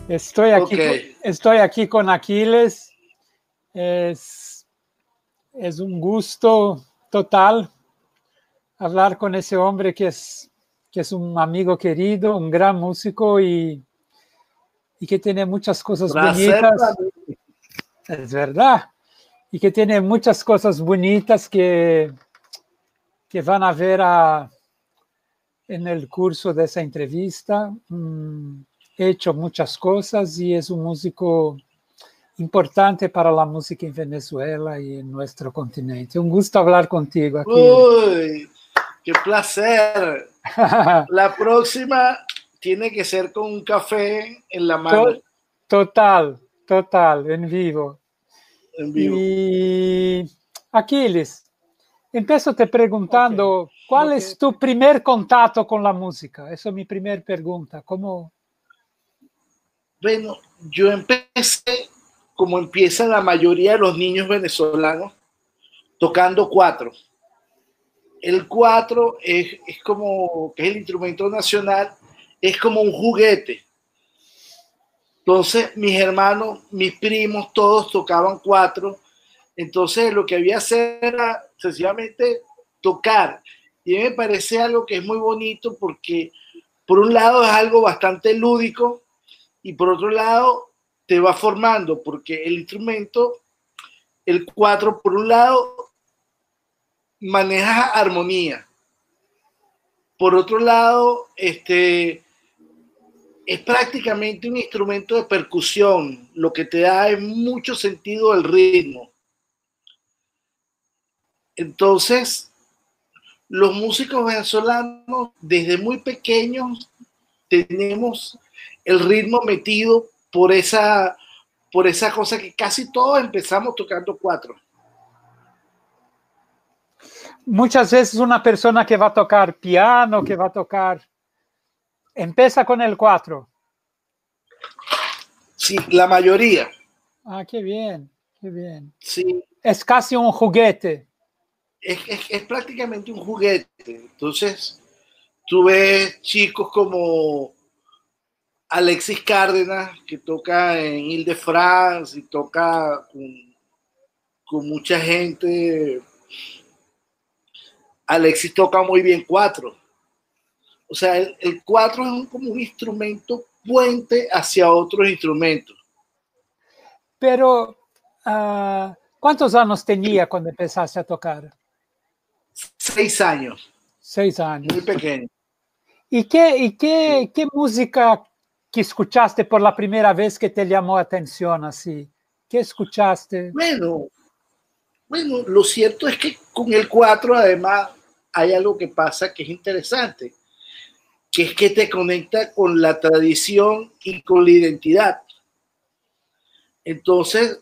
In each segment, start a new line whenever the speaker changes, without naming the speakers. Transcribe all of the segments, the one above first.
Estoy aquí,
Ok.
estoy aquí con Aquiles. Es un gusto total hablar con ese hombre que es un amigo querido, un gran músico y que tiene muchas cosas
Placer para
bonitas.
mí.
Es verdad. Y que tiene muchas cosas bonitas que van a ver en el curso de esa entrevista. He hecho muchas cosas y es un músico importante para la música en Venezuela y en nuestro continente. Un gusto hablar contigo, Aquiles.
Uy, qué placer. La próxima tiene que ser con un café en la mano,
Total, total, en vivo.
en vivo.
Y Aquiles, empiezo te preguntando, ¿cuál
Ok.
es tu primer contacto con la música? Esa es mi primera pregunta. ¿Cómo?
Bueno, yo empecé como empiezan la mayoría de los niños venezolanos, tocando cuatro. El cuatro es como, que es el instrumento nacional, es como un juguete. Entonces, mis hermanos, mis primos, todos tocaban cuatro. Entonces, lo que había que hacer era sencillamente tocar. Y a mí me parece algo que es muy bonito porque, por un lado, es algo bastante lúdico y por otro lado, te va formando porque el instrumento, el cuatro, por un lado, maneja armonía. Por otro lado, es prácticamente un instrumento de percusión, lo que te da es mucho sentido del ritmo. Entonces, los músicos venezolanos, desde muy pequeños, tenemos el ritmo metido por esa cosa que casi todos empezamos tocando cuatro.
Muchas veces una persona que va a tocar piano, que va a tocar, empieza con el cuatro.
Sí, la mayoría.
Ah, qué bien, qué bien.
Sí,
Es casi un juguete.
es prácticamente un juguete. Entonces, tú ves chicos como Alexis Cárdenas, que toca en Ile-de-France y toca con mucha gente. Alexis toca muy bien cuatro. O sea, el cuatro es como un instrumento puente hacia otros instrumentos.
Pero, ¿cuántos años tenía cuando empezaste a tocar?
6 años,
6 años.
muy pequeño.
¿Y qué música que escuchaste por la primera vez que te llamó la atención así? ¿Qué escuchaste?
Bueno, bueno, lo cierto es que con el 4 además hay algo que pasa que es interesante, que es que te conecta con la tradición y con la identidad. Entonces,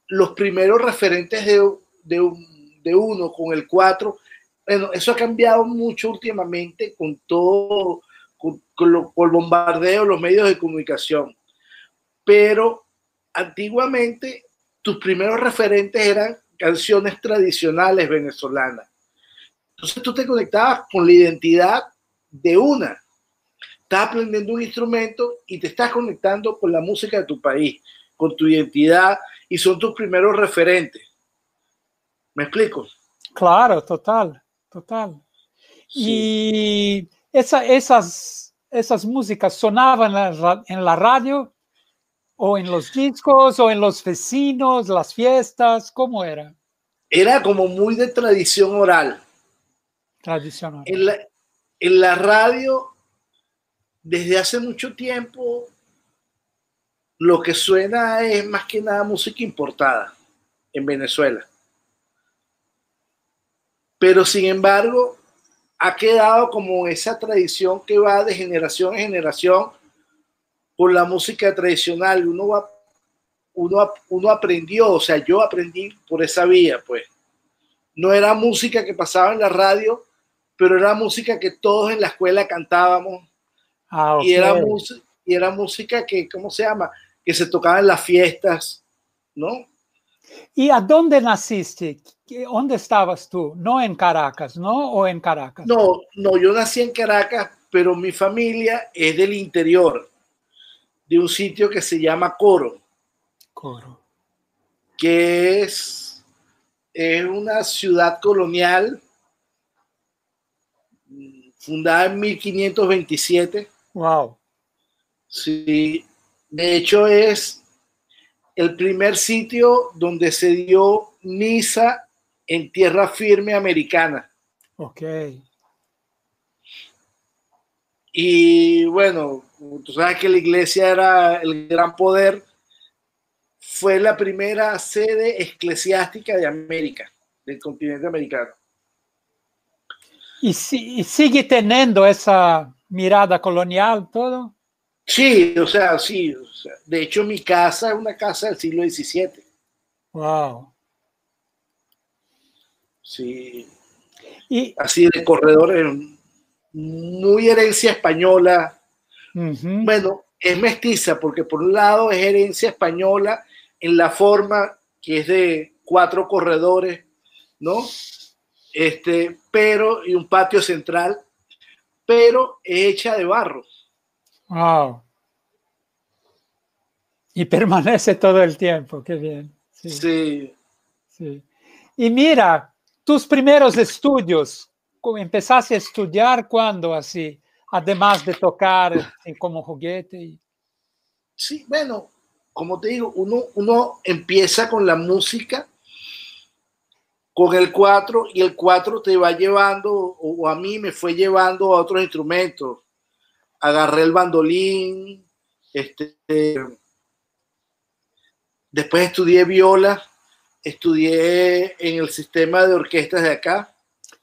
los primeros referentes de uno con el 4, bueno, eso ha cambiado mucho últimamente con todo, con el bombardeo, los medios de comunicación. Pero antiguamente tus primeros referentes eran canciones tradicionales venezolanas. Entonces tú te conectabas con la identidad de una. Estás aprendiendo un instrumento y te estás conectando con la música de tu país, con tu identidad, y son tus primeros referentes. ¿Me explico?
Claro, total, total.
Sí.
Y esas músicas sonaban en la radio o en los discos o en los vecinos, las fiestas, ¿cómo era?
Era como muy de tradición oral.
Tradicional.
En la, en la radio, desde hace mucho tiempo, lo que suena es más que nada música importada en Venezuela. Pero sin embargo, ha quedado como esa tradición que va de generación en generación por la música tradicional. Uno aprendió, o sea, yo aprendí por esa vía, pues. No era música que pasaba en la radio, pero era música que todos en la escuela cantábamos
Ah,
y
ok.
era música que, ¿cómo se llama? Que se tocaba en las fiestas, ¿no?
¿Y a dónde naciste? ¿Dónde estabas tú? No en Caracas, ¿no? ¿O en Caracas?
No, no, yo nací en Caracas, pero mi familia es del interior. de un sitio que se llama Coro, que es una ciudad colonial fundada en 1527.
Wow.
Sí, de hecho es el primer sitio donde se dio misa en tierra firme americana.
Ok.
Y bueno, tú sabes que la iglesia era el gran poder, fue la primera sede eclesiástica de América, del continente americano.
¿Y sigue teniendo esa mirada colonial todo?
Sí, o sea, sí. O sea, de hecho, mi casa es una casa del siglo XVII.
Wow.
Sí.
Y,
Así de corredores, muy herencia española. Bueno, es mestiza porque por un lado es herencia española en la forma que es de 4 corredores, ¿no? Pero, y un patio central, pero es hecha de barro.
wow. Y permanece todo el tiempo, qué bien. Sí,
Sí.
sí. Y mira, tus primeros estudios, ¿empezaste a estudiar cuándo así? Además de tocar como juguete.
Sí, bueno, como te digo, uno empieza con la música, con el 4, y el 4 te va llevando, o a mí me fue llevando a otros instrumentos. Agarré el bandolín, después estudié viola, estudié en el sistema de orquestas de acá.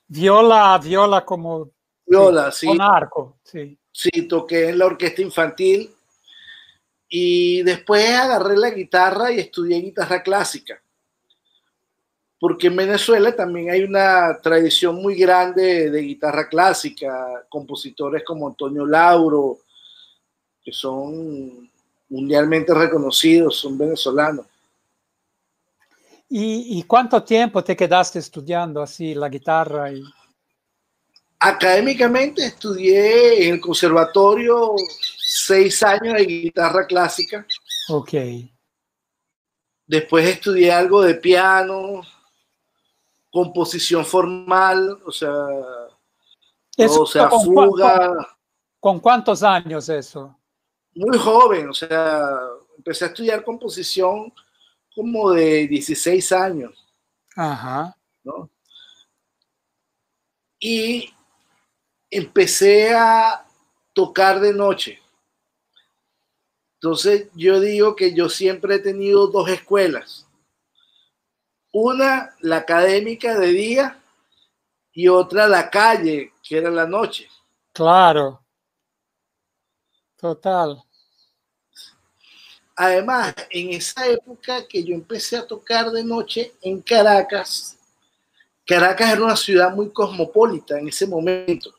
Viola como
Viola, sí,
con arco, sí.
sí, toqué en la orquesta infantil y después agarré la guitarra y estudié guitarra clásica. Porque en Venezuela también hay una tradición muy grande de guitarra clásica, compositores como Antonio Lauro, que son mundialmente reconocidos, son venezolanos.
¿Y cuánto tiempo te quedaste estudiando así la guitarra?
Académicamente estudié en el conservatorio 6 años de guitarra clásica.
Ok.
Después estudié algo de piano, composición formal, o sea,
¿Eso
todo, o sea,
con,
fuga.
con cuántos años eso?
Muy joven, o sea, empecé a estudiar composición como de 16 años,
Ajá.
¿no? Y empecé a tocar de noche. Entonces yo digo que yo siempre he tenido 2 escuelas. Una, la académica de día, y otra, la calle, que era la noche.
Claro. Total.
Además, en esa época que yo empecé a tocar de noche en Caracas, Caracas era una ciudad muy cosmopolita en ese momento.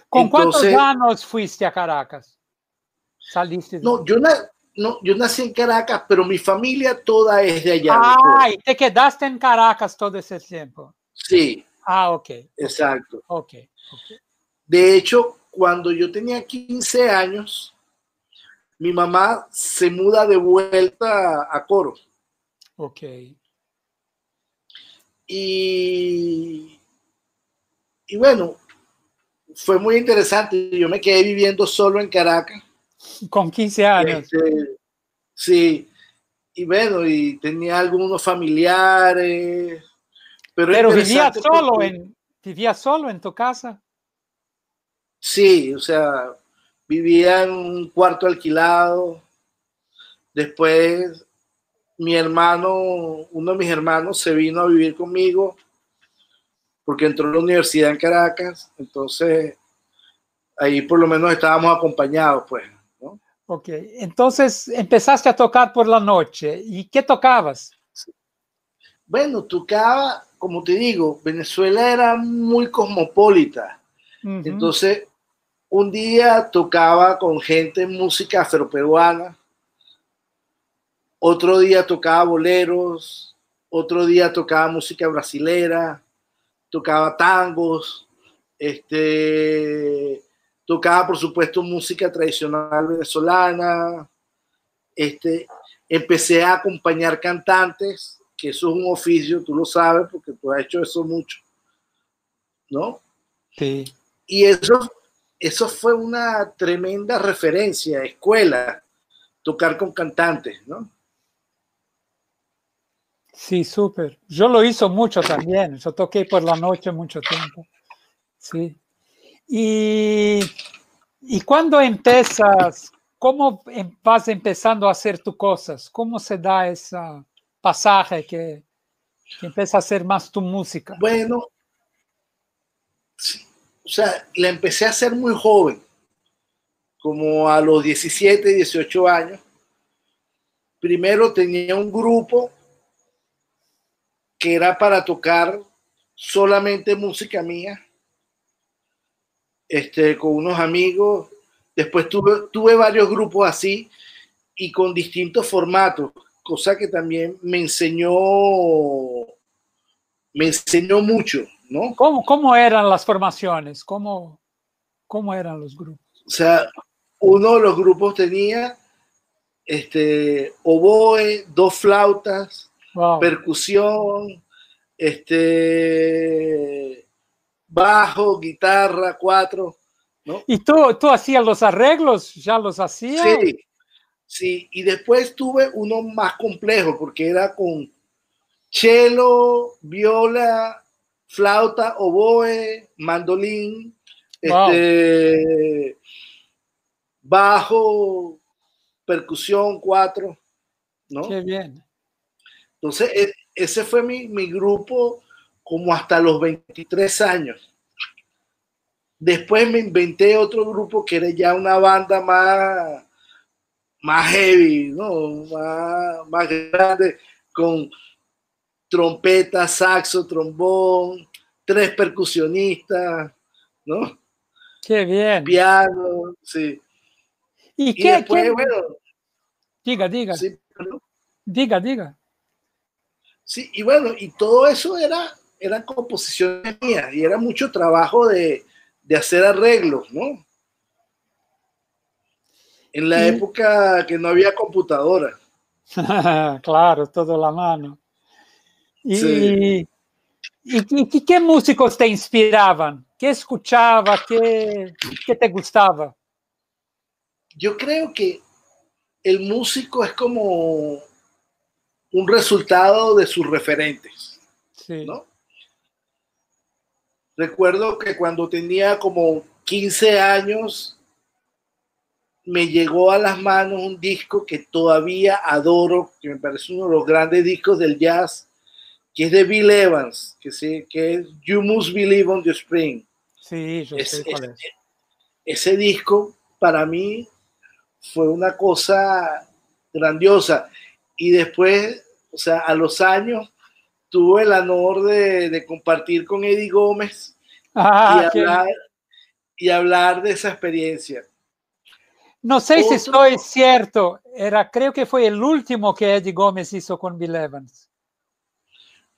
¿Con cuántos
Entonces,
años fuiste a Caracas? Saliste.
no, yo nací en Caracas, pero mi familia toda es de allá, de
Ah,
Coro.
y te quedaste en Caracas todo ese tiempo.
Sí,
Ah, ok.
exacto.
Ok.
De hecho, cuando yo tenía 15 años, mi mamá se muda de vuelta a Coro.
Ok.
Y bueno, fue muy interesante. Yo me quedé viviendo solo en Caracas.
Con 15 años.
Sí, y bueno, y tenía algunos familiares, pero
Pero vivías
interesante porque
solo en tu casa.
sí, o sea, vivía en un cuarto alquilado. Después mi hermano, uno de mis hermanos se vino a vivir conmigo porque entró a la universidad en Caracas, entonces ahí por lo menos estábamos acompañados, pues, ¿no?
Ok, entonces empezaste a tocar por la noche. ¿Y qué tocabas?
Bueno, tocaba, como te digo, Venezuela era muy cosmopolita, entonces un día tocaba con gente música afroperuana, otro día tocaba boleros, otro día tocaba música brasilera, tocaba tangos, tocaba, por supuesto, música tradicional venezolana. Empecé a acompañar cantantes, que eso es un oficio, tú lo sabes, porque tú has hecho eso mucho, ¿no?
Sí.
Y eso fue una tremenda referencia, escuela, tocar con cantantes, ¿no?
Sí, súper. Yo lo hizo mucho también. Yo toqué por la noche mucho tiempo. Sí. Y cuando empiezas, ¿cómo vas empezando a hacer tus cosas? ¿Cómo se da ese pasaje que empieza a hacer más tu música?
Bueno, sí, o sea, la empecé a hacer muy joven, como a los 17, 18 años. Primero tenía un grupo que era para tocar solamente música mía, con unos amigos. Después tuve varios grupos así y con distintos formatos, cosa que también me enseñó mucho, ¿no?
¿Cómo eran las formaciones? ¿Cómo eran los grupos?
O sea, uno de los grupos tenía oboe, dos flautas,
Wow.
percusión, bajo, guitarra, cuatro, ¿no?
¿Y tú hacías los arreglos? ¿Ya los hacías?
Sí, sí. Y después tuve uno más complejo porque era con cello, viola, flauta, oboe, mandolín,
Wow.
bajo, percusión, cuatro, ¿no?
Qué bien.
Entonces, ese fue mi grupo como hasta los 23 años. Después me inventé otro grupo que era ya una banda más heavy, ¿no? Más grande, con trompeta, saxo, trombón, 3 percusionistas, ¿no?
Qué bien.
Piano, sí.
¿Y
Y después, bueno,
diga,
sí, perdón.
diga.
Sí, y bueno, y todo eso eran composiciones mías y era mucho trabajo de hacer arreglos, ¿no? En la
Y,
época que no había computadora.
claro, todo a la mano.
Sí.
¿Y qué músicos te inspiraban? ¿Qué escuchaba? ¿Qué te gustaba?
Yo creo que el músico es como un resultado de sus referentes,
Sí.
¿no? Recuerdo que cuando tenía como 15 años me llegó a las manos un disco que todavía adoro, que me parece uno de los grandes discos del jazz, que es de Bill Evans, que es You Must Believe on the Spring.
Sí, yo sé cuál es.
Ese disco para mí fue una cosa grandiosa. Y después, o sea, a los años, tuve el honor de compartir con Eddie Gómez y
Ah,
hablar de esa experiencia.
no sé si
Otro,
estoy cierto. Creo que fue el último que Eddie Gómez hizo con Bill Evans.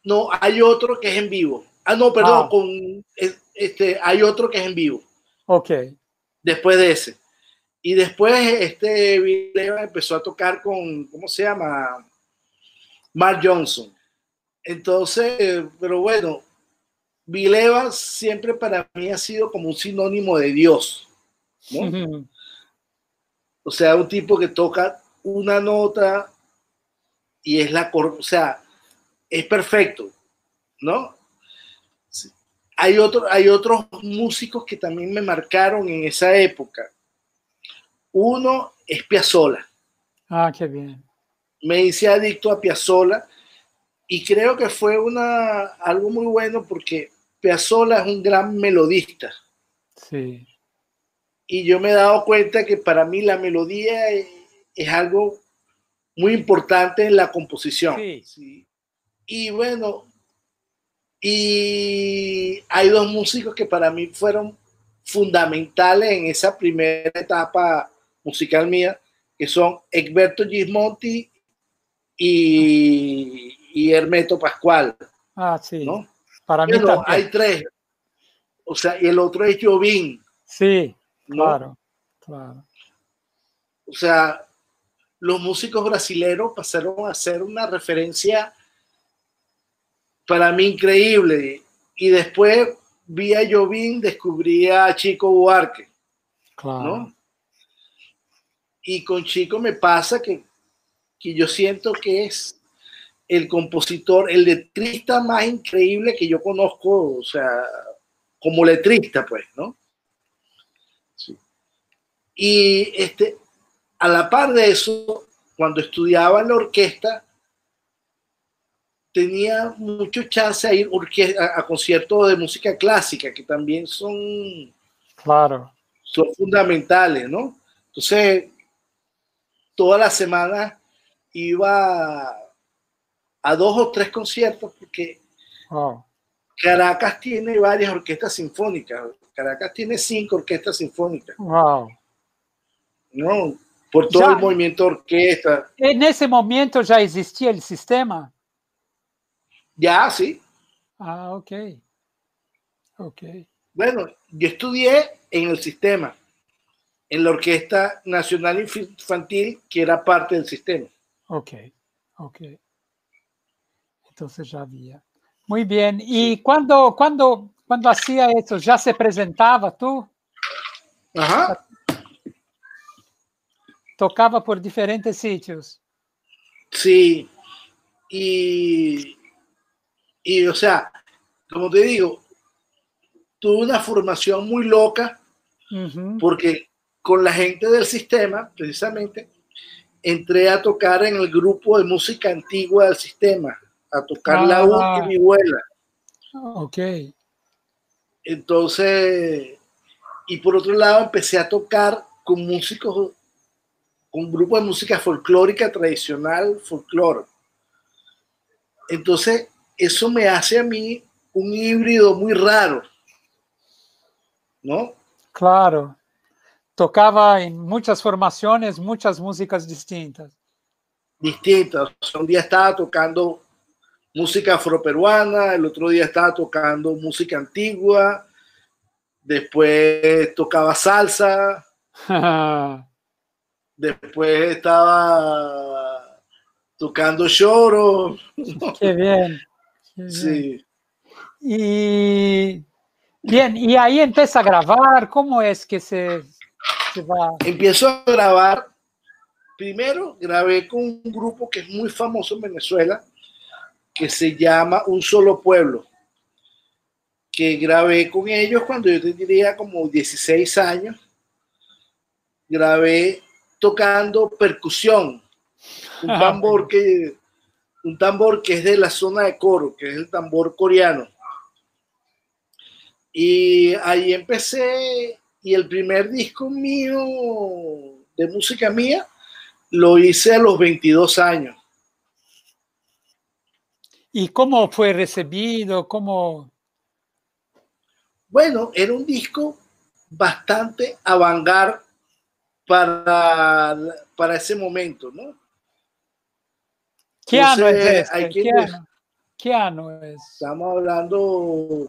no, hay otro que es en vivo. Ah, no, perdón,
Ah,
hay otro que es en vivo,
ok.
después de ese. Y después Bill Evans empezó a tocar con, ¿cómo se llama? Mark Johnson. Entonces, pero bueno, Bill Evans siempre para mí ha sido como un sinónimo de Dios, ¿no? O sea, un tipo que toca una nota y es o sea, es perfecto, ¿no? Sí. Hay otros músicos que también me marcaron en esa época. Uno es Piazzolla.
Ah, qué bien.
Me hice adicto a Piazzolla y creo que fue algo muy bueno porque Piazzolla es un gran melodista.
Sí.
Y yo me he dado cuenta que para mí la melodía es algo muy importante en la composición.
Sí.
¿Sí? Y bueno, y hay dos músicos que para mí fueron fundamentales en esa primera etapa musical mía, que son Egberto Gismonti y Hermeto Pascual,
Ah, sí.
¿no?
Para mí
Bueno,
también.
hay tres, o sea, y el otro es Jobim.
Sí.
¿no?
Claro, claro.
O sea, los músicos brasileños pasaron a ser una referencia para mí increíble. Y después vi a Jobim, descubrí a Chico Buarque,
Claro.
¿no? Y con Chico me pasa que yo siento que es el compositor, el letrista más increíble que yo conozco, o sea, como letrista, pues, ¿no? Sí. Y a la par de eso, cuando estudiaba en la orquesta, tenía mucho chance a ir a conciertos de música clásica, que también
claro.
son fundamentales, ¿no? Entonces, toda la semana iba a 2 o 3 conciertos, porque
Wow.
Caracas tiene varias orquestas sinfónicas. Caracas tiene 5 orquestas sinfónicas.
Wow.
¿No? Por todo el movimiento de orquesta.
¿En ese momento ya existía el sistema?
Ya, sí.
Ah, ok. Ok.
Bueno, yo estudié en el sistema, en la Orquesta Nacional Infantil, que era parte del sistema.
Ok, ok. Entonces ya había. Muy bien. ¿Y sí. cuando hacía eso, ya se presentaba tú?
Ajá.
Tocaba por diferentes sitios.
Sí. Y o sea, como te digo, tuve una formación muy loca, porque con la gente del sistema, precisamente, entré a tocar en el grupo de música antigua del sistema, a tocar laúd y vihuela.
Ok.
Entonces, y por otro lado empecé a tocar con músicos, con un grupo de música folclórica tradicional, folclore. Entonces, eso me hace a mí un híbrido muy raro, ¿no?
Claro. Tocaba en muchas formaciones, muchas músicas distintas.
Distintas. Un día estaba tocando música afroperuana, el otro día estaba tocando música antigua, después tocaba salsa, después estaba tocando choro.
Qué bien. Qué bien.
Sí.
Y bien, y ahí empieza a grabar. ¿Cómo es que se va?
Empiezo a grabar. Primero grabé con un grupo que es muy famoso en Venezuela, que se llama Un Solo Pueblo, que grabé con ellos cuando yo tendría como 16 años. Grabé tocando percusión, un tambor que es de la zona de Coro, que es el tambor coreano. Y ahí empecé, y el primer disco mío de música mía lo hice a los 22 años.
¿Y cómo fue recibido?
Bueno, era un disco bastante avant-garde para ese momento, ¿no?
¿Qué año es este? ¿Qué año es?
Estamos hablando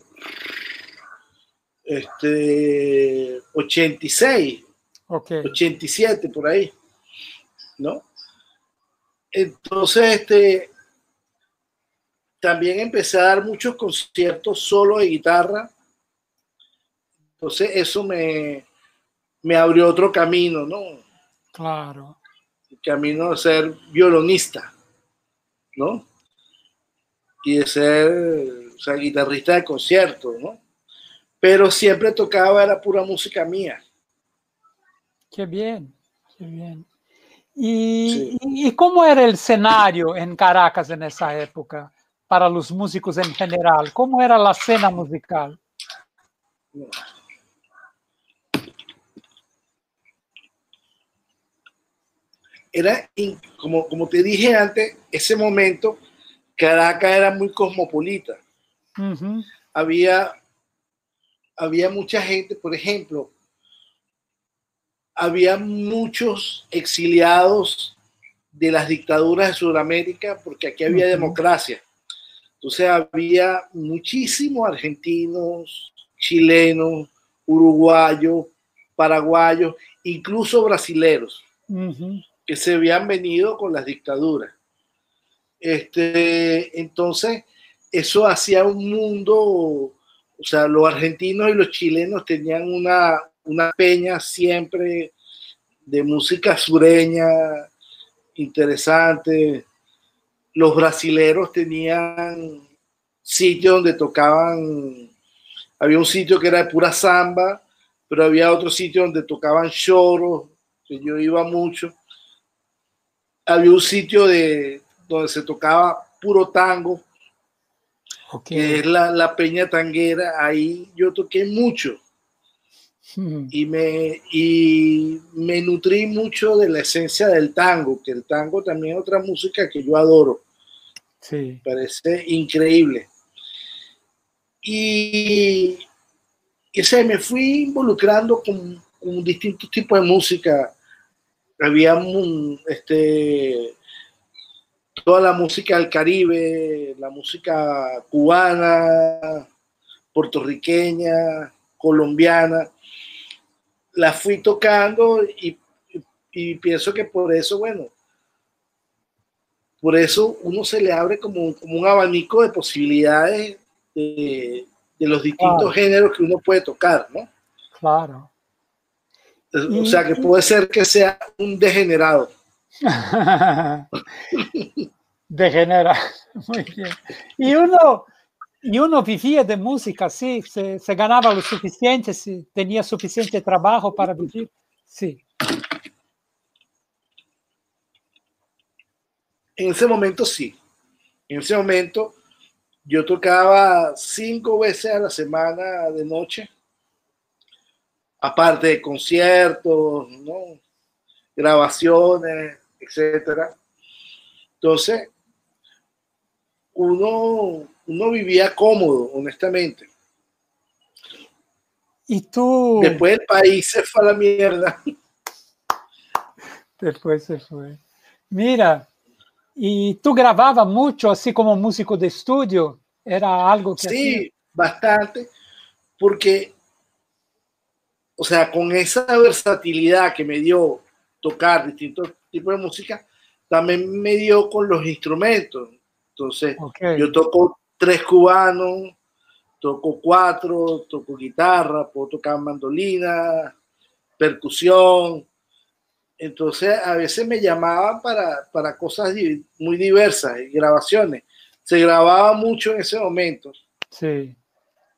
86, okay. 87, por ahí, ¿no? Entonces, también empecé a dar muchos conciertos solo de guitarra. Entonces, eso me abrió otro camino, ¿no?
Claro.
El camino de ser violonista, ¿no? Y de ser, o sea, guitarrista de concierto, ¿no? Pero siempre tocaba, era pura música mía.
Qué bien, qué bien. ¿Y cómo era el escenario en Caracas en esa época para los músicos en general? ¿Cómo era la escena musical?
Era, como te dije antes, ese momento Caracas era muy cosmopolita. Había mucha gente, por ejemplo, había muchos exiliados de las dictaduras de Sudamérica, porque aquí había democracia. Entonces había muchísimos argentinos, chilenos, uruguayos, paraguayos, incluso brasileros,
Ujú.
que se habían venido con las dictaduras. Entonces, eso hacía un mundo, o sea, los argentinos y los chilenos tenían una peña siempre de música sureña interesante. Los brasileros tenían sitios donde tocaban, había un sitio que era de pura samba, pero había otro sitio donde tocaban choros, que yo iba mucho. Había un sitio donde se tocaba puro tango,
Ok.
que es la Peña Tanguera. Ahí yo toqué mucho y me nutrí mucho de la esencia del tango, que el tango también es otra música que yo adoro.
Sí.
Parece increíble. Y me fui involucrando con distintos tipos de música. Había toda la música del Caribe, la música cubana, puertorriqueña, colombiana. La fui tocando y pienso que por eso, bueno, por eso uno se le abre como un abanico de posibilidades de los distintos
Claro,
géneros que uno puede tocar, ¿no?
claro.
O sea, que puede ser que sea un degenerado.
Degenera. Muy bien. Y uno vivía de música, sí, se ganaba lo suficiente, sí, tenía suficiente trabajo para vivir. Sí.
En ese momento sí. En ese momento yo tocaba 5 veces a la semana de noche, aparte de conciertos, ¿no? Grabaciones, etcétera. Entonces, uno vivía cómodo, honestamente.
Y tú,
Después el país se fue a la mierda.
después se fue. Mira, y tú grababas mucho, así como músico de estudio, era algo que hacías.
Sí, bastante, porque, o sea, con esa versatilidad que me dio tocar distintos tipos de música, también me dio con los instrumentos. Entonces,
Ok,
yo toco 3 cubanos, toco 4, toco guitarra, puedo tocar mandolina, percusión. Entonces, a veces me llamaban para cosas muy diversas, grabaciones. Se grababa mucho en ese momento,
sí,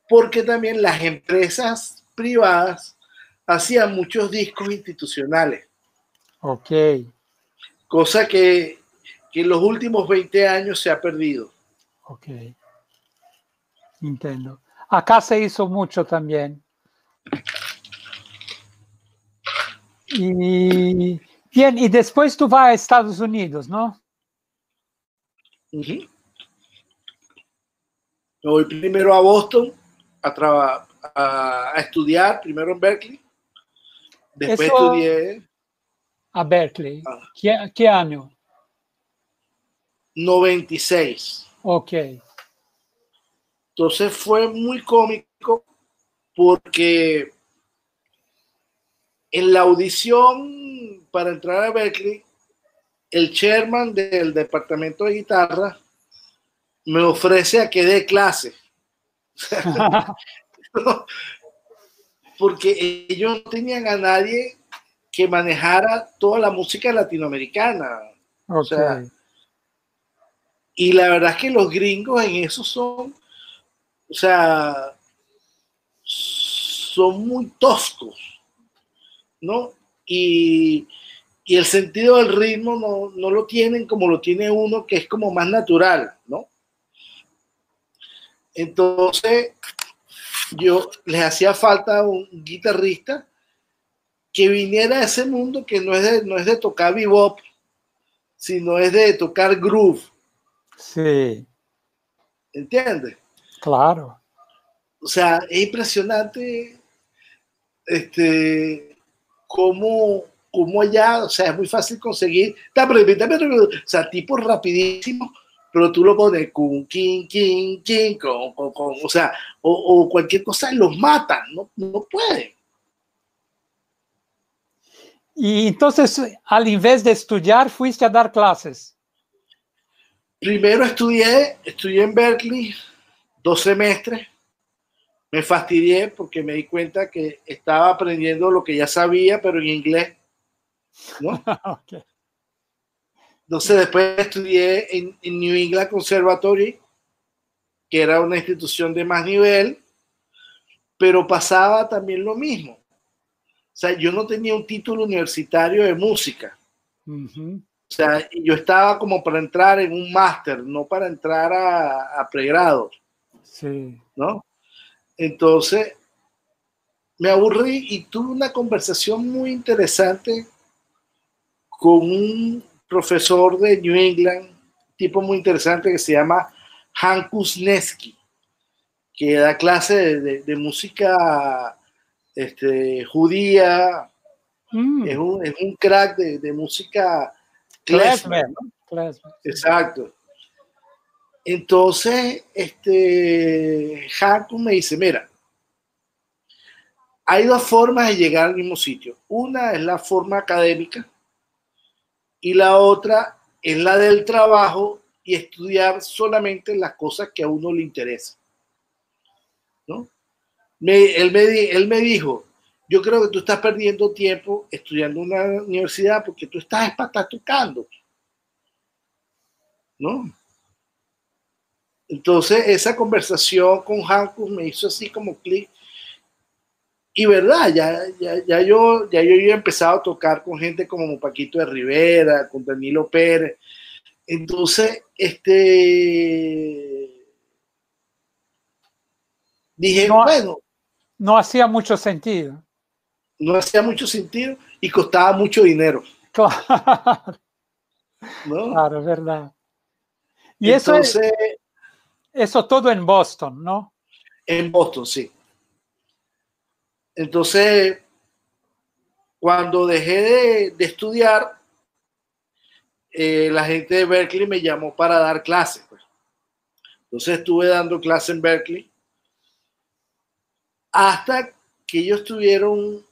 porque también las empresas privadas hacían muchos discos institucionales,
ok,
cosa que en los últimos 20 años se ha perdido.
ok, entiendo. Acá se hizo mucho también. Y bien, y después tú vas a Estados Unidos, ¿no?
Uh -huh. Me voy primero a Boston a estudiar, primero en Berkeley, después
Eso
estudié
a Berkeley. ¿Qué año?
96.
Ok,
Entonces fue muy cómico porque en la audición para entrar a Berkeley, el chairman del departamento de guitarra me ofrece a que dé clase. Porque ellos no tenían a nadie que manejara toda la música latinoamericana. O
ok,
sea, y la verdad es que los gringos en eso son, o sea, son muy toscos, ¿no? Y el sentido del ritmo no lo tienen como lo tiene uno, que es como más natural, ¿no? Entonces, yo les hacía falta un guitarrista que viniera a ese mundo que no es de tocar bebop, sino es de tocar groove,
sí,
¿entiendes?
claro.
O sea, es impresionante cómo allá, o sea, es muy fácil conseguir, o sea, tipos rapidísimos, pero tú lo pones con king, king, king, o sea, o cualquier cosa, los matan, no pueden.
Y entonces, al invés de estudiar, fuiste a dar clases.
Primero estudié en Berkeley 2 semestres. Me fastidié porque me di cuenta que estaba aprendiendo lo que ya sabía, pero en inglés, ¿no?
Okay.
Entonces después estudié en New England Conservatory, que era una institución de más nivel, pero pasaba también lo mismo. O sea, yo no tenía un título universitario de música.
Uh-huh.
O sea, yo estaba como para entrar en un máster, no para entrar a pregrado.
Sí.
¿No? Entonces, me aburrí y tuve una conversación muy interesante con un profesor de New England, tipo muy interesante que se llama Hank Kuznetsky, que da clase de música judía. Es un crack de música klezmer, ¿no?
Klezmer, sí.
Exacto. Entonces, Hank me dice, mira, hay 2 formas de llegar al mismo sitio. Una es la forma académica y la otra es la del trabajo y estudiar solamente las cosas que a uno le interesan, ¿no? Él me dijo, yo creo que tú estás perdiendo tiempo estudiando en una universidad porque tú estás tocando, ¿no? Entonces esa conversación con Hankus me hizo así como clic. Y verdad, ya yo he empezado a tocar con gente como Paquito de Rivera, con Danilo Pérez. Entonces, dije,
No,
bueno,
no hacía mucho sentido.
no hacía mucho sentido y costaba mucho dinero.
Claro,
¿No?
claro, verdad. Y
Entonces,
eso todo en Boston, ¿no?
en Boston, sí. Entonces, cuando dejé de estudiar, la gente de Berkeley me llamó para dar clases. Pues. Entonces estuve dando clases en Berkeley hasta que ellos tuvieron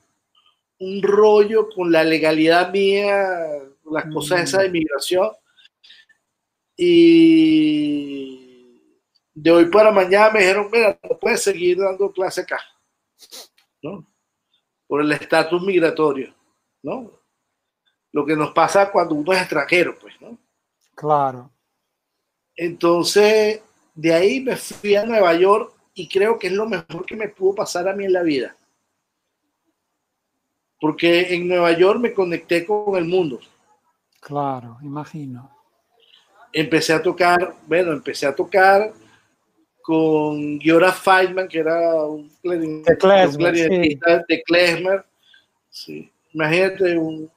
un rollo con la legalidad mía, las cosas esas de migración, y de hoy para mañana me dijeron, mira, no puedes seguir dando clase acá, ¿no? Por el estatus migratorio, ¿no? Lo que nos pasa cuando uno es extranjero, pues, ¿no?
Claro.
Entonces, de ahí me fui a Nueva York y creo que es lo mejor que me pudo pasar a mí en la vida. Porque en Nueva York me conecté con el mundo.
Claro, imagino.
Empecé a tocar con Giora Feitman, que era un clarinetista de klezmer. Sí. Imagínate un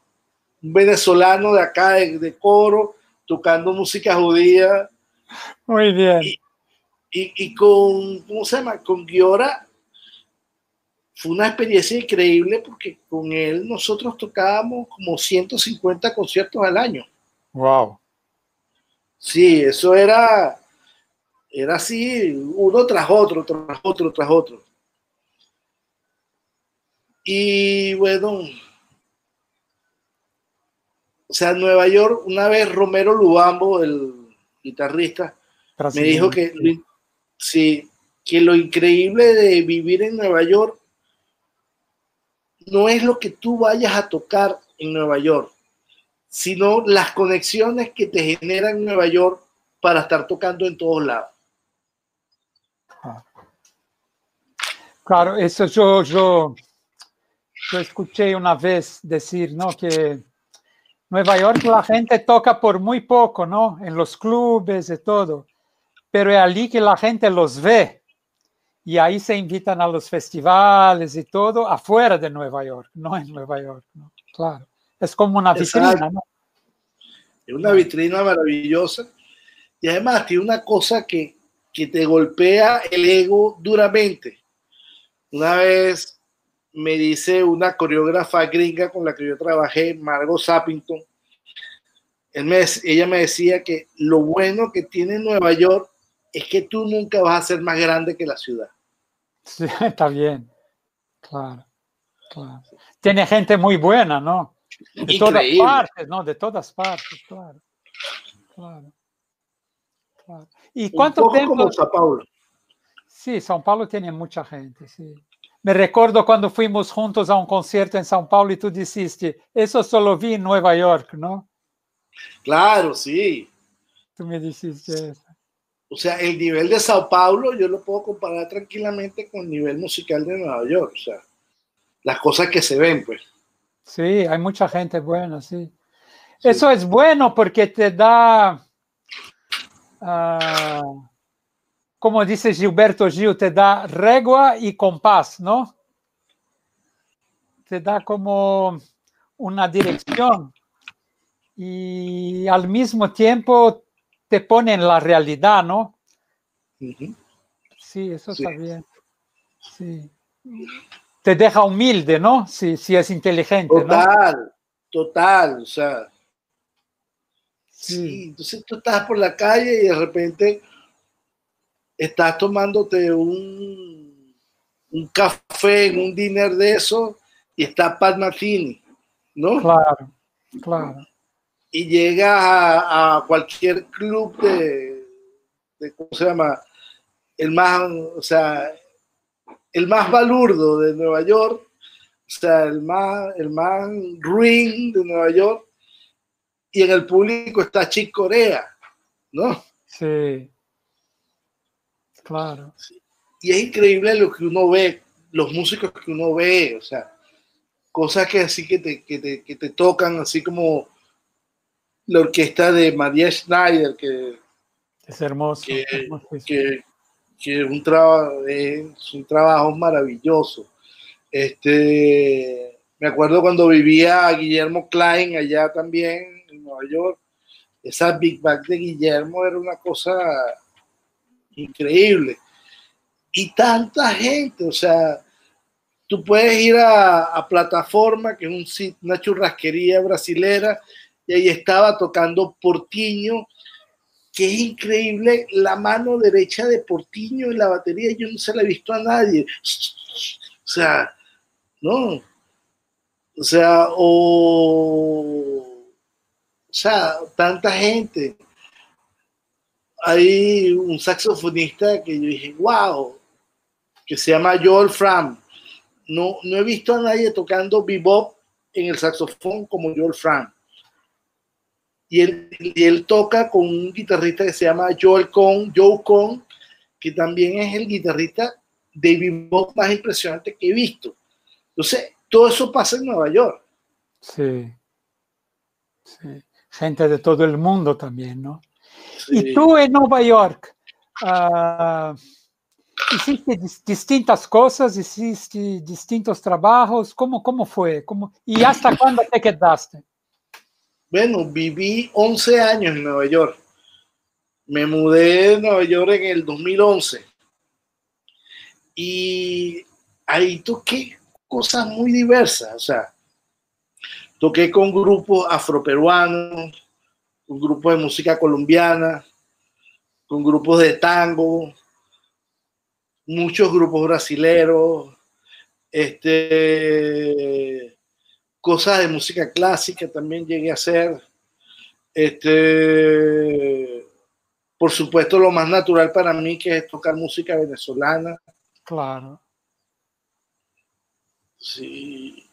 venezolano de acá, de coro, tocando música judía.
Muy bien.
Y con, ¿cómo se llama? Con Giora fue una experiencia increíble porque con él nosotros tocábamos como 150 conciertos al año.
Wow.
Sí, eso era así, uno tras otro, tras otro, tras otro. Y bueno, o sea, en Nueva York, una vez Romero Lubambo, el guitarrista, me dijo que, sí, que lo increíble de vivir en Nueva York no es lo que tú vayas a tocar en Nueva York, sino las conexiones que te generan en Nueva York para estar tocando en todos lados.
Claro, eso yo escuché una vez decir, ¿no? Que Nueva York la gente toca por muy poco, ¿no? En los clubes y todo, pero es allí que la gente los ve y ahí se invitan a los festivales y todo afuera de Nueva York, no en Nueva York, ¿no? Claro, es como una vitrina, ¿no?
Es una vitrina maravillosa y además tiene una cosa que te golpea el ego duramente. Una vez me dice una coreógrafa gringa con la que yo trabajé, Margot Sappington, ella me decía que lo bueno que tiene Nueva York es que tú nunca vas a ser más grande que la ciudad.
Sí, está bien, claro, claro. Tiene gente muy buena, ¿no? De todas partes, ¿no? De todas partes, claro. Claro. Claro. ¿Y cuánto tiempo?
Como São Paulo.
Sí, São Paulo tiene mucha gente, sí. Me recuerdo cuando fuimos juntos a un concierto en São Paulo y tú dijiste, eso solo vi en Nueva York, ¿no?
Claro, sí.
Tú me dijiste eso.
O sea, el nivel de Sao Paulo yo lo puedo comparar tranquilamente con el nivel musical de Nueva York. O sea, las cosas que se ven, pues.
Sí, hay mucha gente buena, sí. Sí. Eso es bueno porque te da, como dice Gilberto Gil, te da regua y compás, ¿no? Te da como una dirección y al mismo tiempo te pone en la realidad, ¿no? Sí, eso está bien. Sí. Te deja humilde, ¿no? Si es inteligente,
total,
¿no?
Total, o sea. Sí, entonces tú estás por la calle y de repente estás tomándote un café en un dinner de eso y está Pat Metheny, ¿no?
Claro, claro.
Y llegas a cualquier club de, ¿cómo se llama? El más balurdo de Nueva York, o sea, el más ruin de Nueva York, y en el público está Chick Corea, ¿no?
Sí, claro.
Y es increíble lo que uno ve, los músicos que uno ve, o sea, cosas que así que te tocan, así como la orquesta de Maria Schneider, que
es hermoso.
Que un trabajo maravilloso. Me acuerdo cuando vivía Guillermo Klein allá también en Nueva York, esa Big Band de Guillermo era una cosa increíble. Y tanta gente, o sea, tú puedes ir a Plataforma, que es una churrasquería brasilera, y ahí estaba tocando Portinho, que es increíble, la mano derecha de Portinho en la batería, yo no se la he visto a nadie. O sea, no. O sea, tanta gente. Hay un saxofonista que yo dije, wow, que se llama Joel Fram. No he visto a nadie tocando bebop en el saxofón como Joel Fram. Y él toca con un guitarrista que se llama Joe Cohn, que también es el guitarrista de bebop más impresionante que he visto. Entonces, todo eso pasa en Nueva York.
Sí. Sí. Gente de todo el mundo también, ¿no?
Sí.
Y tú en Nueva York, hiciste distintas cosas, hiciste distintos trabajos. ¿Cómo fue? ¿Y hasta cuándo te quedaste?
Bueno, viví 11 años en Nueva York. Me mudé de Nueva York en el 2011. Y ahí toqué cosas muy diversas. O sea, toqué con grupos afroperuanos, con grupos de música colombiana, con grupos de tango, muchos grupos brasileros, cosas de música clásica también llegué a hacer. Por supuesto, lo más natural para mí que es tocar música venezolana.
Claro.
Sí.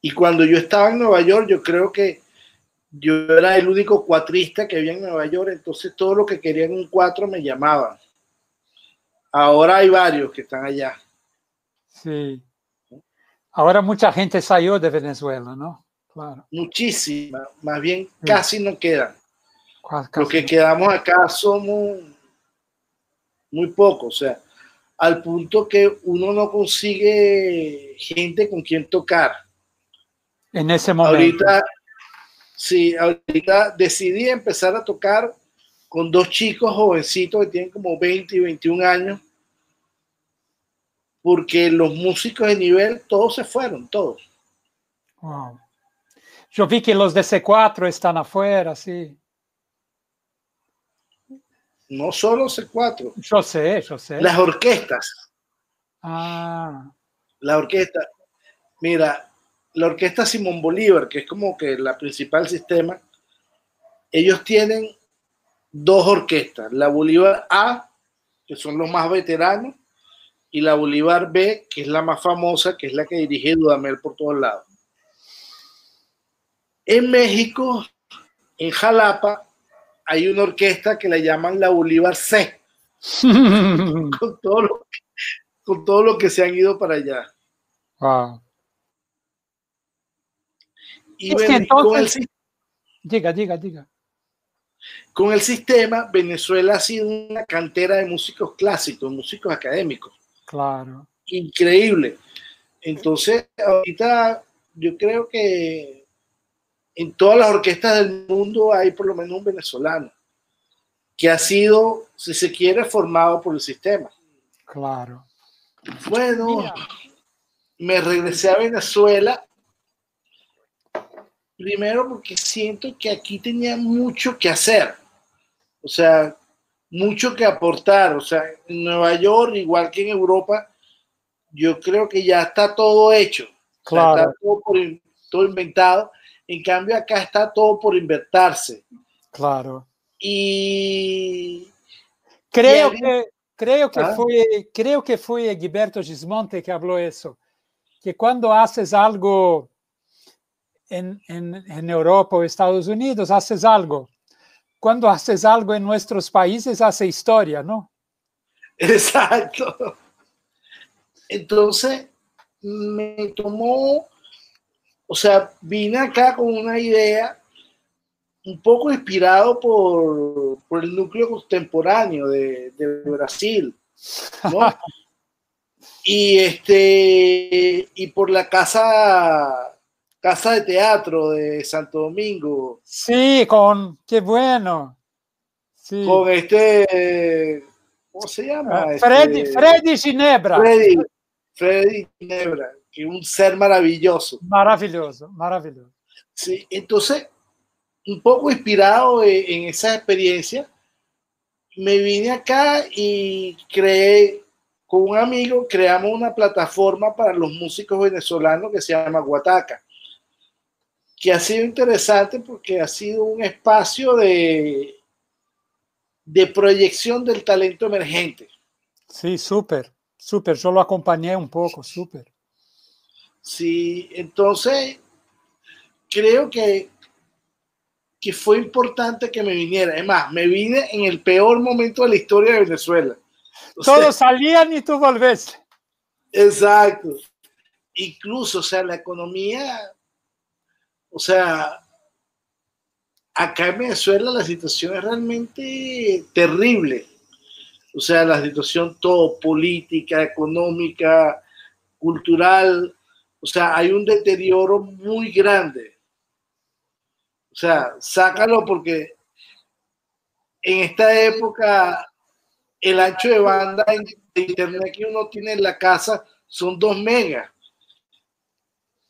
Y cuando yo estaba en Nueva York, yo creo que yo era el único cuatrista que había en Nueva York, entonces todo lo que querían un cuatro me llamaban. Ahora hay varios que están allá. Sí.
Ahora mucha gente salió de Venezuela, ¿no? Claro.
Muchísima, más bien sí. Casi no quedan.
Casi
Los que quedamos acá somos muy pocos, o sea, al punto que uno no consigue gente con quien tocar.
En ese momento.
Ahorita decidí empezar a tocar con dos chicos jovencitos que tienen como 20 y 21 años, porque los músicos de nivel todos se fueron, todos.
Wow. Yo vi que los de C4 están afuera, sí.
No solo C4.
Yo sé.
Las orquestas.
Ah.
La orquesta. Mira, la orquesta Simón Bolívar, que es como que la principal sistema, ellos tienen dos orquestas, la Bolívar A, que son los más veteranos, y la Bolívar B, que es la más famosa, que es la que dirige Dudamel por todos lados. En México, en Jalapa, hay una orquesta que la llaman la Bolívar C, con todo lo que se han ido para allá.
Wow.
Y bueno,
entonces, diga.
Con el sistema, Venezuela ha sido una cantera de músicos clásicos, músicos académicos.
Claro.
Increíble. Entonces, ahorita yo creo que en todas las orquestas del mundo hay por lo menos un venezolano que ha sido, si se quiere, formado por el sistema.
Claro.
Bueno, mira, me regresé a Venezuela primero porque siento que aquí tenía mucho que hacer, o sea, mucho que aportar. O sea, en Nueva York, igual que en Europa, yo creo que ya está todo hecho. Claro. O sea, está todo inventado. En cambio, acá está todo por inventarse.
Claro.
Y
creo que fue Gilberto Gismonte que habló eso, que cuando haces algo en Europa o Estados Unidos, haces algo. Cuando haces algo en nuestros países, hace historia, ¿no?
Exacto. Entonces, me tomó, o sea, vine acá con una idea un poco inspirado por el núcleo contemporáneo de Brasil, ¿no? y por la casa de teatro de Santo Domingo.
Sí, qué bueno. Sí.
Con ¿cómo se llama?
Freddy Ginebra.
Freddy Ginebra, que es un ser maravilloso.
Maravilloso.
Sí, entonces, un poco inspirado en esa experiencia, me vine acá y con un amigo, creamos una plataforma para los músicos venezolanos que se llama Guataca, que ha sido interesante porque ha sido un espacio de proyección del talento emergente.
Sí, súper. Yo lo acompañé un poco, súper.
Sí, entonces creo que fue importante que me viniera. Además, me vine en el peor momento de la historia de Venezuela.
Todos salían y tú volviste.
Exacto. Incluso, o sea, la economía, o sea, acá en Venezuela la situación es realmente terrible. O sea, la situación todo, política, económica, cultural, o sea, hay un deterioro muy grande. O sea, sácalo porque en esta época el ancho de banda de internet que uno tiene en la casa son 2 megas.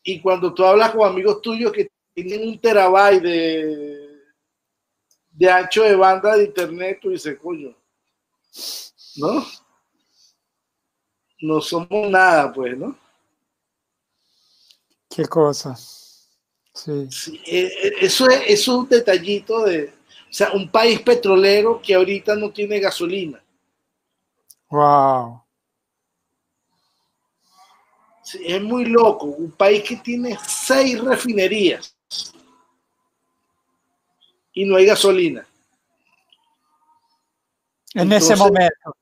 Y cuando tú hablas con amigos tuyos que tienen 1 terabyte de ancho de banda de internet, tú dices, coño, ¿no? No somos nada, pues, ¿no?
Qué cosa. Sí.
Sí, eso es un detallito o sea, un país petrolero que ahorita no tiene gasolina.
Wow.
Sí, es muy loco. Un país que tiene 6 refinerías y no hay gasolina.
Entonces, ese momento.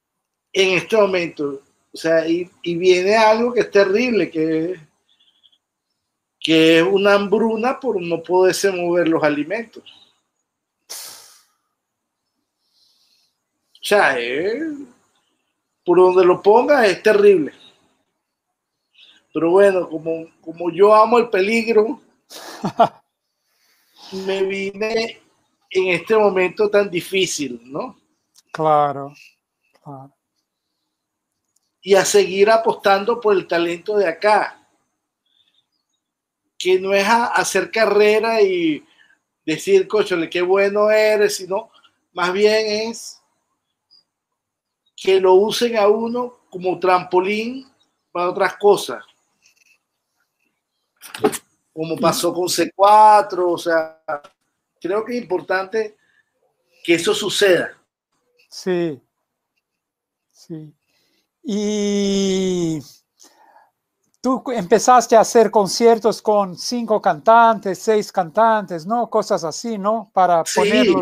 En este momento. O sea, y viene algo que es terrible, que es una hambruna por no poderse mover los alimentos. O sea, por donde lo ponga es terrible. Pero bueno, como yo amo el peligro, me vine en este momento tan difícil, ¿no?
Claro.
Y a seguir apostando por el talento de acá, que no es a hacer carrera y decir, cóchale, qué bueno eres, sino más bien es que lo usen a uno como trampolín para otras cosas. como pasó con C4, o sea, creo que es importante que eso suceda.
Sí, sí. Y tú empezaste a hacer conciertos con 5 cantantes, 6 cantantes, ¿no? Cosas así, ¿no? Para
Sí,
ponerlo.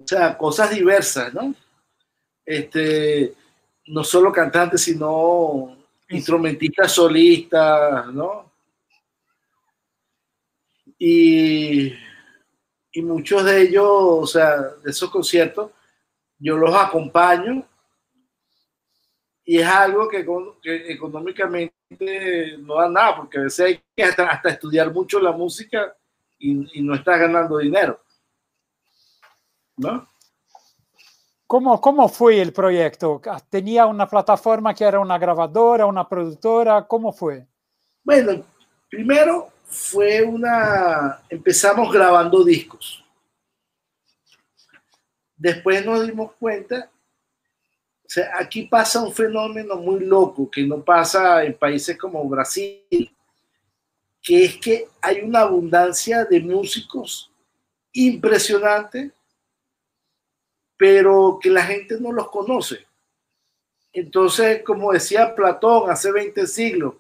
o sea, cosas diversas, ¿no? No solo cantantes, sino instrumentistas solistas, ¿no? Y, y muchos de ellos, o sea, de esos conciertos, yo los acompaño y es algo que económicamente no da nada, porque a veces hay que hasta estudiar mucho la música y no estás ganando dinero, ¿no?
¿Cómo fue el proyecto? ¿Tenía una plataforma que era una grabadora, una productora? ¿Cómo fue?
Bueno, primero empezamos grabando discos. Después nos dimos cuenta, o sea, aquí pasa un fenómeno muy loco que no pasa en países como Brasil, que es que hay una abundancia de músicos impresionante, pero que la gente no los conoce. Entonces, como decía Platón hace 20 siglos,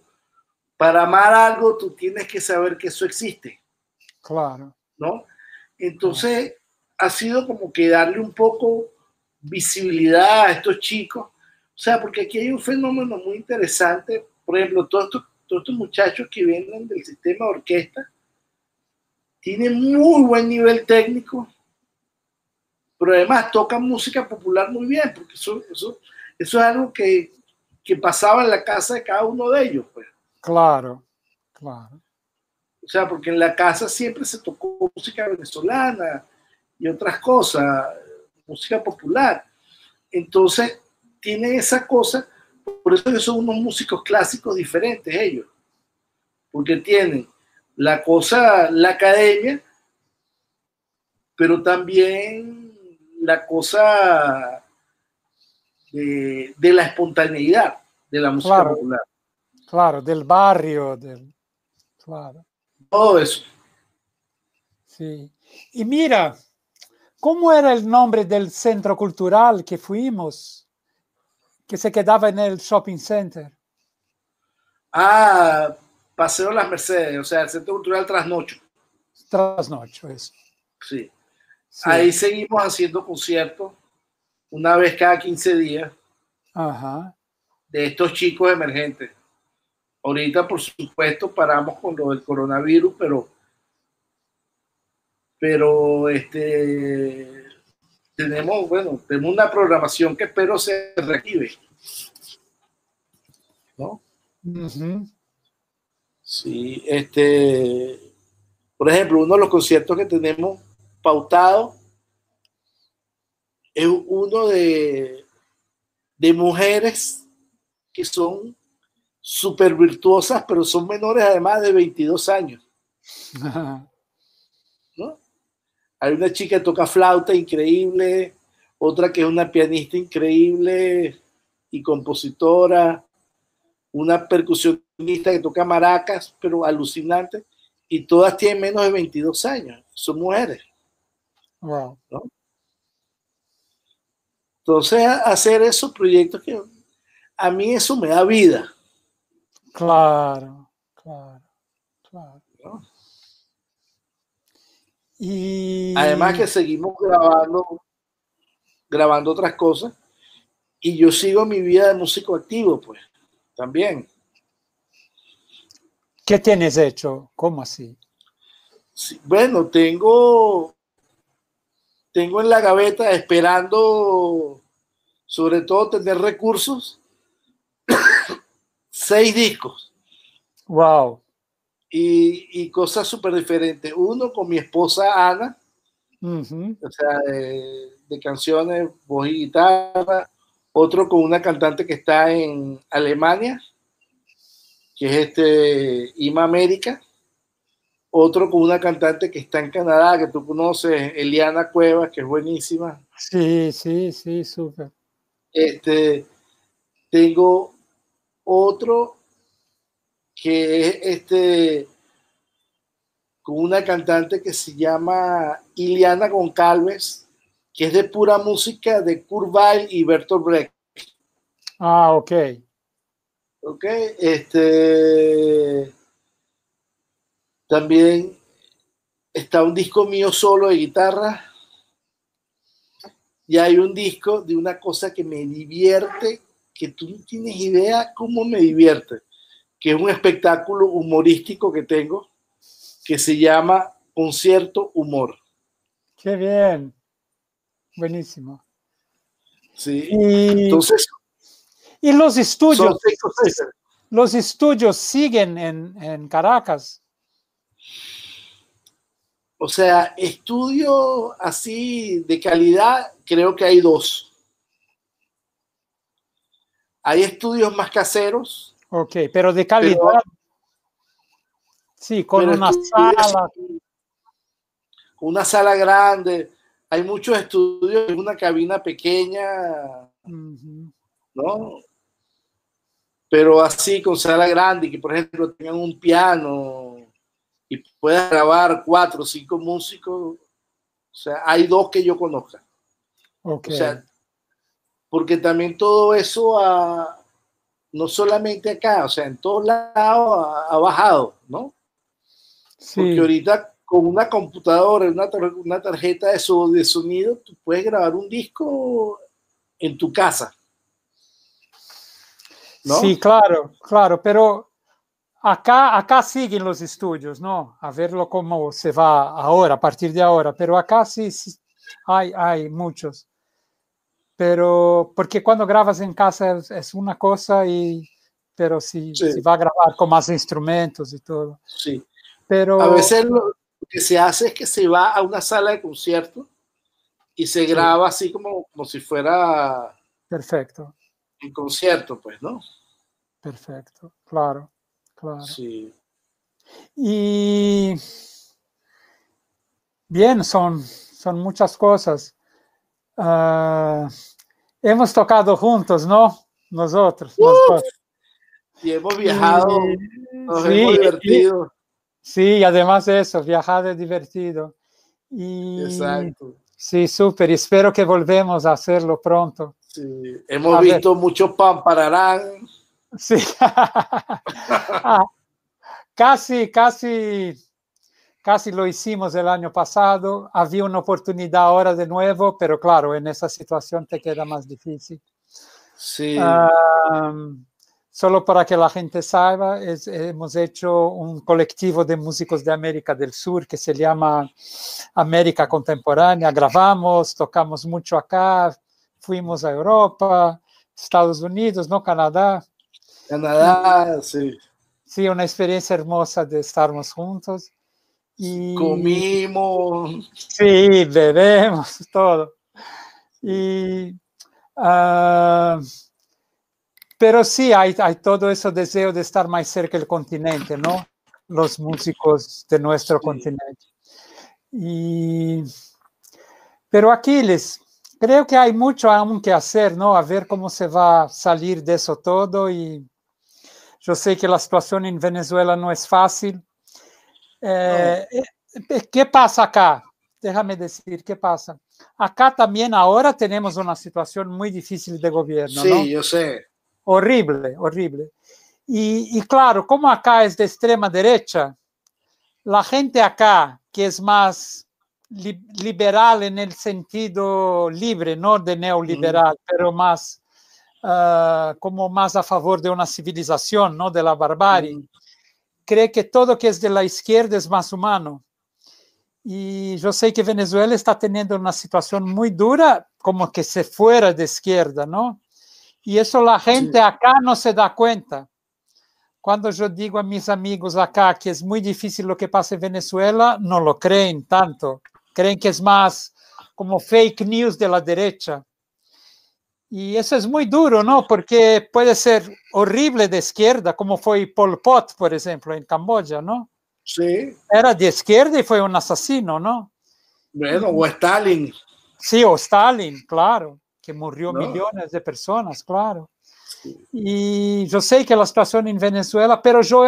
para amar algo tú tienes que saber que eso existe,
Claro.
¿no? Entonces, ha sido como que darle un poco visibilidad a estos chicos, o sea, porque aquí hay un fenómeno muy interesante, por ejemplo, todos estos muchachos que vienen del sistema de orquesta tienen muy buen nivel técnico, pero además tocan música popular muy bien, porque eso es algo que pasaba en la casa de cada uno de ellos, pues.
Claro, claro.
O sea, porque en la casa siempre se tocó música venezolana y otras cosas, música popular. Entonces, tienen esa cosa, por eso que son unos músicos clásicos diferentes ellos, porque tienen la cosa, la academia, pero también la cosa de la espontaneidad de la música
Claro,
popular.
claro, del barrio, claro,
Todo eso.
sí. Y mira, ¿cómo era el nombre del centro cultural que fuimos, que se quedaba en el shopping center?
Ah, Paseo Las Mercedes, o sea, el Centro Cultural Trasnocho.
Trasnocho, eso.
Sí.
Sí.
Ahí seguimos haciendo conciertos una vez cada 15 días
Ajá.
de estos chicos emergentes. Ahorita, por supuesto, paramos con lo del coronavirus, pero tenemos, bueno, tenemos una programación que espero se reactive, ¿no?
Uh-huh.
Sí, por ejemplo, uno de los conciertos que tenemos pautado es uno de mujeres que son súper virtuosas, pero son menores además de 22 años, ¿no? Hay una chica que toca flauta increíble, otra que es una pianista increíble y compositora, una percusionista que toca maracas, pero alucinante, y todas tienen menos de 22 años, son mujeres,
Wow.
¿no? Entonces, hacer esos proyectos que a mí eso me da vida,
Claro, claro, claro.
¿no? Además
¿Y
que seguimos grabando otras cosas, y yo sigo mi vida de músico activo, pues, también.
qué tienes hecho? ¿Cómo así?
Sí, bueno, tengo en la gaveta esperando, sobre todo, tener recursos, 6 discos
Wow.
y cosas súper diferentes. Uno con mi esposa Ana,
Uh-huh.
o sea, de canciones, voz y guitarra. Otro con una cantante que está en Alemania, que es Ima América. Otro con una cantante que está en Canadá, que tú conoces, Eliana Cuevas, que es buenísima.
Sí, sí, sí, súper.
Tengo otro que es con una cantante que se llama Iliana Goncalves, que es de pura música de Kurt Weill y Bertolt Brecht.
Ah, ok.
Ok, también está un disco mío solo de guitarra y hay un disco de una cosa que me divierte, que tú no tienes idea cómo me divierte, que es un espectáculo humorístico que tengo que se llama Concierto Humor.
Qué bien. Buenísimo.
Sí.
Y
Entonces,
los estudios,
son
los estudios siguen en Caracas.
o sea, estudio así de calidad, creo que hay dos. Hay estudios más caseros.
Ok, pero de calidad,
Pero,
sí, con una
estudios
sala.
con una sala grande. Hay muchos estudios en una cabina pequeña, ¿no? Pero así con sala grande, que por ejemplo tengan un piano y puedas grabar 4 o 5 músicos. O sea, hay dos que yo conozca.
Ok.
O sea, porque también todo eso no solamente acá, o sea, en todos lados ha bajado, ¿no? Porque
Sí,
ahorita con una computadora, una tarjeta de sonido, tú puedes grabar un disco en tu casa, ¿no?
sí, claro, claro, pero acá siguen los estudios, ¿no? A verlo cómo se va ahora, a partir de ahora, pero acá sí, sí hay muchos. Pero porque cuando grabas en casa es una cosa, pero si,
Sí,
si va a grabar con más instrumentos y todo.
sí. A
Pero,
veces lo que se hace es que se va a una sala de concierto y se
sí,
graba así como si fuera
perfecto,
un concierto, pues, ¿no?
perfecto, claro, claro.
Sí.
Y bien, son muchas cosas. Uh, hemos tocado juntos, ¿no? Nosotros, los dos.
Y hemos
Y
viajado, nos hemos
sí,
divertido.
sí, además de eso, viajar es divertido. Y
Exacto.
sí, súper, y espero que volvemos a hacerlo pronto.
Sí. Hemos
A ver,
visto mucho pan pararán.
sí. Ah, casi, casi, casi lo hicimos el año pasado. Había una oportunidad ahora de nuevo, pero claro, en esa situación te queda más difícil.
Sí.
Solo para que la gente saiba, hemos hecho un colectivo de músicos de América del Sur que se llama América Contemporánea. Grabamos, tocamos mucho acá, fuimos a Europa, Estados Unidos, ¿no? Canadá. Y
Canadá, sí.
sí, una experiencia hermosa de estarnos juntos. Y
Comimos.
sí, bebemos, todo.
Sí.
Y pero sí, hay todo ese deseo de estar más cerca del continente, ¿no? Los músicos de nuestro
Sí.
continente. Y, pero Aquiles, creo que hay mucho aún que hacer, ¿no? A ver cómo se va a salir de eso todo. Y yo sé que la situación en Venezuela no es fácil.
No.
¿Qué pasa acá? Déjame decir, ¿qué pasa? Acá también ahora tenemos una situación muy difícil de gobierno,
Sí,
¿no?
yo sé.
Horrible, horrible. Y claro, como acá es de extrema derecha, la gente acá, que es más liberal en el sentido libre, no de neoliberal, pero más como más a favor de una civilización, no de la barbarie, cree que todo que es de la izquierda es más humano. Y yo sé que Venezuela está teniendo una situación muy dura, como que se fuera de izquierda, ¿no? Y eso la gente
Sí.
acá no se da cuenta. Cuando yo digo a mis amigos acá que es muy difícil lo que pasa en Venezuela, no lo creen tanto. Creen que es más como fake news de la derecha. Y eso es muy duro, ¿no? Porque puede ser horrible de izquierda, como fue Pol Pot, por ejemplo, en Camboya, ¿no?
Sí.
Era de izquierda y fue un asesino, ¿no?
Bueno,
Y,
o Stalin,
sí, o Stalin, claro, que murió
¿no?
millones de personas, claro. Y yo sé que la situación en Venezuela, pero yo,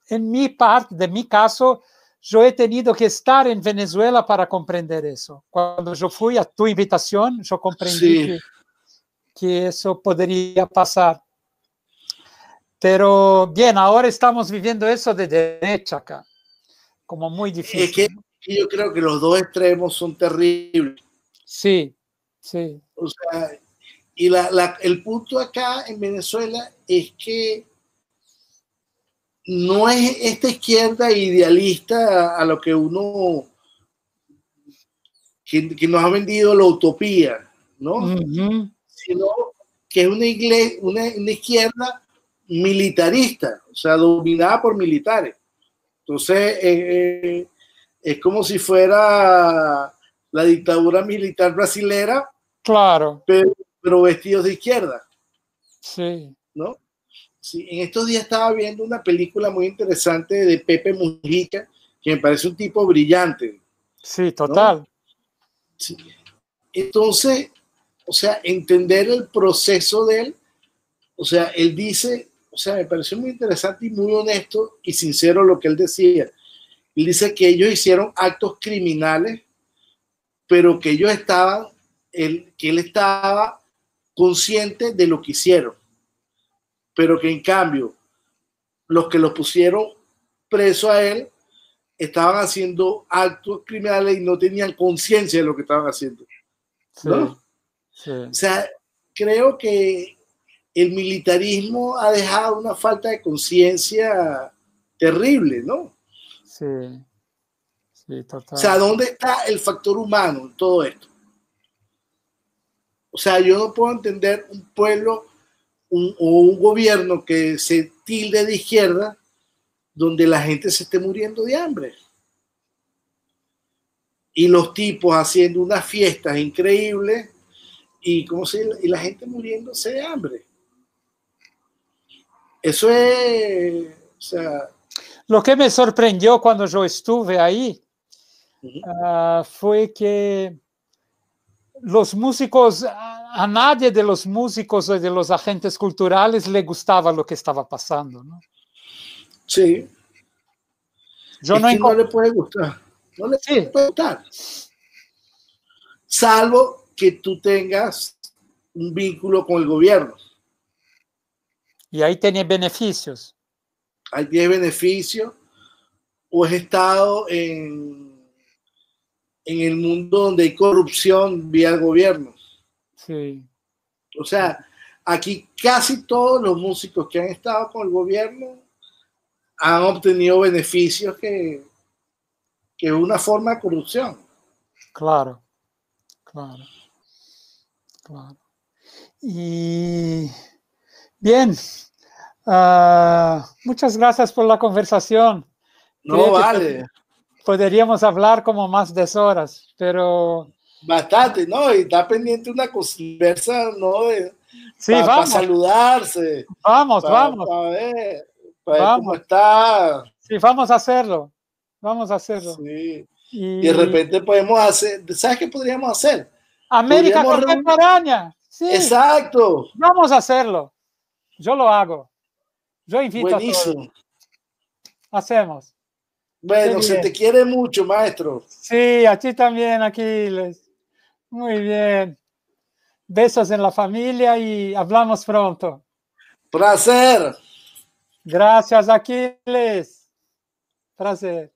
en mi parte, de mi caso, yo he tenido que estar en Venezuela para comprender eso. Cuando yo fui a tu invitación, yo comprendí que eso podría pasar. Pero bien, ahora estamos viviendo eso de derecha acá, como muy difícil.
Es que yo creo que los dos extremos son terribles.
Sí, sí.
O sea, y el punto acá en Venezuela es que no es esta izquierda idealista a lo que uno, que nos ha vendido la utopía, ¿no?
Uh-huh.
Sino que es una izquierda militarista, o sea, dominada por militares. Entonces, es como si fuera la dictadura militar brasilera,
claro,
pero vestidos de izquierda.
Sí.
¿No? Sí, en estos días estaba viendo una película muy interesante de Pepe Mujica, que me parece un tipo brillante.
Sí, total.
¿No? Sí. Entonces, o sea, entender el proceso de él, o sea, él dice, o sea, me pareció muy interesante y muy honesto y sincero lo que él decía. Él dice que ellos hicieron actos criminales, pero que ellos estaban, que él estaba consciente de lo que hicieron, pero que en cambio los que lo pusieron preso a él estaban haciendo actos criminales y no tenían conciencia de lo que estaban haciendo, ¿no?
Sí.
O sea, creo que el militarismo ha dejado una falta de conciencia terrible, ¿no?
Sí, sí, total.
O sea, ¿dónde está el factor humano en todo esto? O sea, yo no puedo entender un pueblo o un gobierno que se tilde de izquierda donde la gente se esté muriendo de hambre. Y los tipos haciendo unas fiestas increíbles y, y la gente muriéndose de hambre. Eso es, o sea...
Lo que me sorprendió cuando yo estuve ahí fue que los músicos, a nadie de los músicos o de los agentes culturales le gustaba lo que estaba pasando, ¿no?
Sí.
Yo
es
no
que no le puede gustar. No le puede gustar. Salvo que tú tengas un vínculo con el gobierno.
Y ahí tiene beneficios.
Ahí tiene beneficios. O has estado en el mundo donde hay corrupción vía el gobierno.
Sí.
O sea, aquí casi todos los músicos que han estado con el gobierno han obtenido beneficios que es una forma de corrupción.
Claro, claro, claro. Y bien, muchas gracias por la conversación.
No,
Creo
vale.
Podríamos hablar como más de horas, pero...
Bastante, ¿no? Y está pendiente una conversa, ¿no?
Sí,
para saludarse.
Vamos.
Para ver cómo está.
Sí, vamos a hacerlo.
Sí. Y de repente podemos hacer, ¿sabes qué podríamos hacer?
América contemporánea. Sí.
Exacto.
Vamos a hacerlo. Yo lo hago. Yo invito
Buenísimo.
a todos. Hacemos.
Bueno, se te quiere mucho, maestro.
Sí, a ti también, Aquiles. Muy bien. Besos en la familia y hablamos pronto.
Placer.
Gracias, Aquiles. Placer.